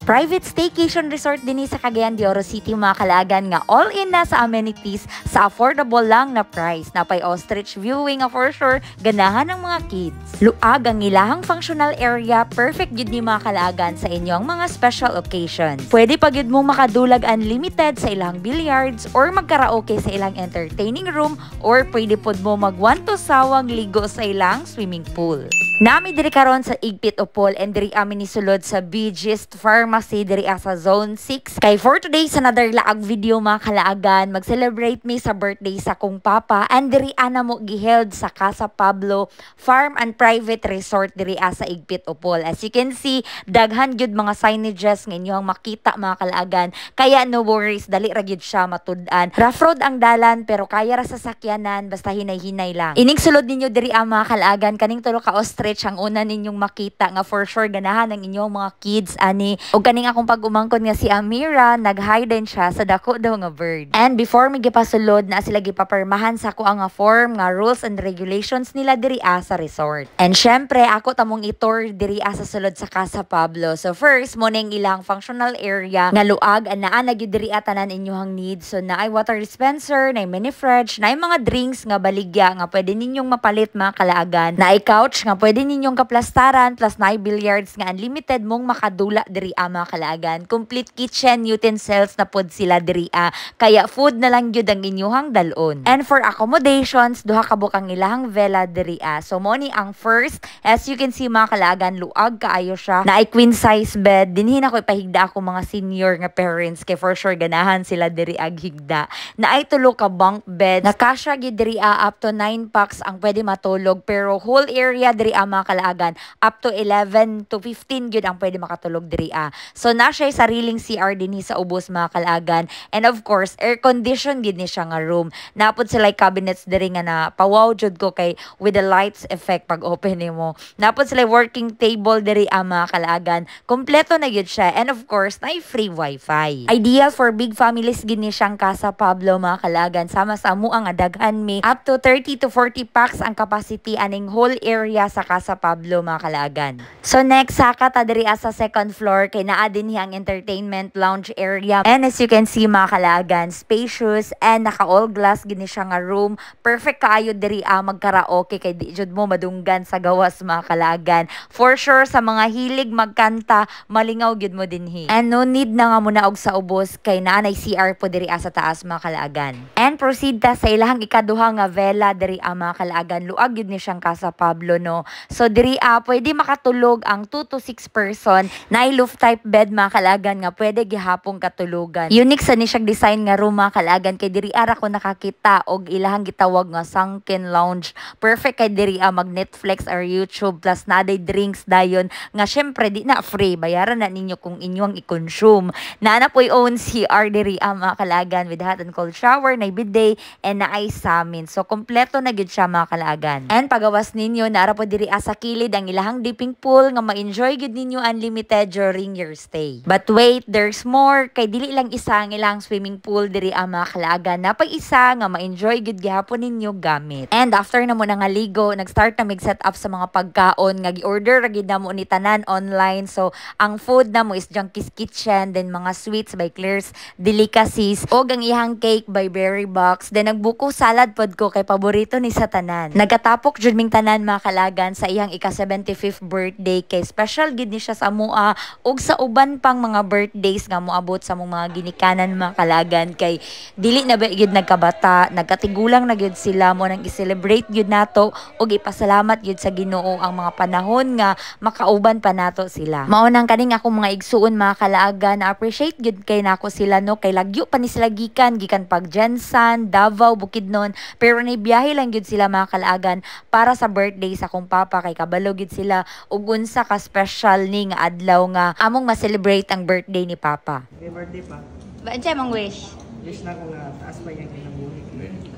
Private staycation resort din sa Cagayan de Oro City mga kalagan nga all-in na sa amenities sa affordable lang na price. Napay ostrich viewing for sure, ganahan ng mga kids. Luag ang ilahang functional area, perfect yun ni mga kalagan sa inyong mga special occasions. Pwede pag yun mo makadulag unlimited sa ilang billiards or magkaraoke sa ilang entertaining room or pwede pod mo magwanto sawang ligo sa ilang swimming pool. Nami diri karon sa Igpit Opol and diri amin nisulod sa Bigist Pharmacy diri sa Zone 6. Kay for today sa another laag video mga kalaagan, mag-celebrate me sa birthday sa kong papa and diri ana mo giheld sa Casa Pablo Farm and Private Resort diri sa Igpit Opol. As you can see, daghan gyud mga signages nga inyong makita mga kalaagan. Kaya no worries, dali ra gyud siya matud-an. Rough road ang dalan pero kaya ra sa sakyanan basta hinay-hinay lang. Inig sulod ninyo diri mga kalaagan kaning tulo ka ostrich ang una ninyong makita nga for sure ganahan ng inyong mga kids ani. Og kaning akong pag-umangkon nga si Amira, nag-hide siya sa dako daw nga bird. And before mi gipasulod na sila gipapermahan sa ako ang form nga rules and regulations nila diri sa resort. And syempre ako tamong itour diri sa sulod sa Casa Pablo. So first mo ning ilang functional area nga luag anaa na gyud diri tanan inyong needs. So naay water dispenser, naay mini fridge, naay mga drinks nga baligya nga pwede ninyong mapalit mga kalaagan. Naay couch nga pwede ninyong kaplastaran plus naay billiards nga unlimited mong makadula diri mga kalaagan. Complete kitchen utensils na pod sila diri kaya food na lang gyud ang inyong dalon. And for accommodations, duha ka bukang ilahang villa diri so mo ni ang first, as you can see mga kalaagan, luag kaayo siya. Naay queen size bed dinhi na ko ipahigda ako mga senior nga parents kay for sure ganahan sila diri higda. Naay tulo ka bunk bed na kasya gyud diri up to 9 packs ang pwede matulog pero whole area diri mga kalaagan up to 11 to 15 gyud ang pwede makatulog diri So na siya sariling CR dinhi sa ubos mga kalaagan and of course air condition gyud ni siya nga room. Napod sila cabinets diri nga na pawaw jud ko kay with the lights effect pag open nimo. Napod sila working table diri mga kalaagan. Kompleto na gyud siya and of course naay free wifi. Ideal for big families gyud ni siyang Casa Pablo mga kalaagan. Sama sa amo ang daghan mi up to 30 to 40 packs ang capacity aning whole area sa Casa Pablo mga kalaagan. So next saka ta diri sa second floor kay naa din ang entertainment lounge area. And as you can see mga kalaagan, spacious and naka all glass gini siya nga room. Perfect kaayo diri magkaraoke kay di jud mo madunggan sa gawas mga kalaagan. For sure sa mga hilig magkanta, malingaw gyud mo dinhi. And no need na nga muna og sa ubos kay naanay CR po diri sa taas mga kalaagan. And proceed ta sa ilahang ikaduha nga villa diri mga kalaagan. Luag gyud ni siyang Casa Pablo no. So diri pwede makatulog ang 2 to 6 person. Naay loft type bed mga kalaagan nga pwede gihapong katulugan. Unique sa ni siyang design nga room mga kalaagan kay diri ara ko nakakita og ilahang gitawag nga sunken lounge. Perfect kay diri mag Netflix or YouTube plus naday drinks dayon nga syempre di na free, bayaran na ninyo kung inyong i-consume. Naana po'y own CR diri mga kalaagan with hot and cold shower, naay bidet and naay samin. So kompleto na gyud siya mga kalaagan. And pagawas ninyo naara po diri sa kilid ang ilahang dipping pool nga ma-enjoy gyud ninyo unlimited during your stay. But wait, there's more. Kay dili lang isa ang ilang swimming pool diri mga kalaagan. Napay isa nga ma-enjoy gyud gihapon ninyo gamit. And after na mo na nga ligo, nag-start na mig-set up sa mga pagkaon nga gi-order ra gyud na mo ni tanan online. So ang food na mo is Junkies Kitchen, then mga sweets by Claire's Delicacies, og ang ihang cake by Berry Box. Then nagbuko salad pod ko kay paborito ni sa tanan. Nagkatapok jud ming tanan mga kalaagan sa iyang ika-75th birthday kay special gid ni siya sa mua ug sa uban pang mga birthdays nga moabot sa mong mga ginikanan mga kalaagan kay dili na ba gyud nagkabata, nagkatigulang na gyud sila mo nang i-celebrate gyud nato ug ipasalamat gyud sa Ginoo ang mga panahon nga makauban pa nato sila. Mao nang kaning akong mga igsuon mga kalaagan, na appreciate gyud kay nako sila no kay lagyo pa ni sila gikan pag Jensan, Davao, Bukidnon pero ni biyahe lang gyud sila mga kalaagan para sa birthday sa akong papa kay kabalo gyud sila ug unsa ka special ni nga adlaw nga among ma-celebrate ang birthday ni papa. Happy birthday pa. Ba unsay mong wish? Wish na ko nga taas pa yung kinabuhi.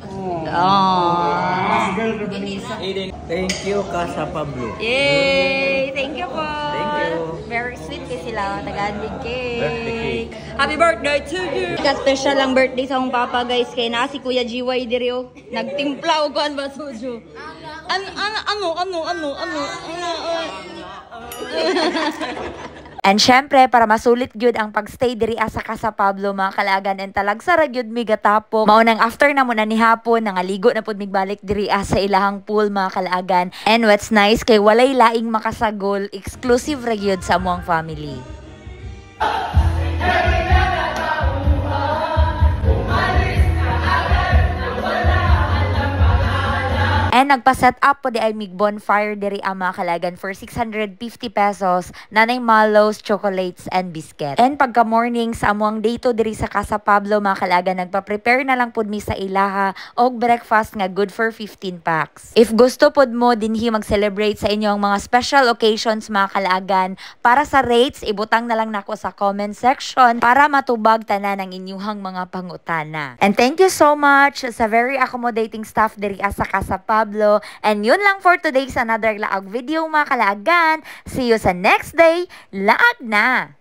Oh. Girl Rabanisa. Thank you Casa Pablo. Yay! Thank you po. Thank you. Very sweet kay sila. Tagaan-big cake. Birthday cake. Happy birthday to you! Ka-special ang birthday sa akong papa guys. Kaya na si Kuya GY diri oh. Nagtimpla og kuan ba sujo. Ano. And syempre, para masulit gyud ang pagstay diri sa Casa Pablo mga kalagan and talagsara gyud mi gatapok. Mao nang after na mo na ni hapon, nangaligo na pud migbalik diri sa ilahang pool mga kalagan. And what's nice kay walay laing makasagol, exclusive ra gyud sa among family. And nagpa-set up po di ay mig bonfire diri ang mga kalagan for 650 pesos, nanay mallows, chocolates, and biscuit. And pagka morning sa amuang dito diri sa Casa Pablo mga kalagan, nagpa-prepare na lang pud mi sa ilaha og breakfast nga good for 15 packs. If gusto pud mo dinhi mag-celebrate sa inyong mga special occasions mga kalagan, para sa rates ibutang na lang nako sa comment section para matubag tanan ang inyuhang mga pangutana. And thank you so much sa very accommodating staff diri sa Casa Pablo. And yun lang for today's another laag video mga kalagan. See you sa next day. Laag na!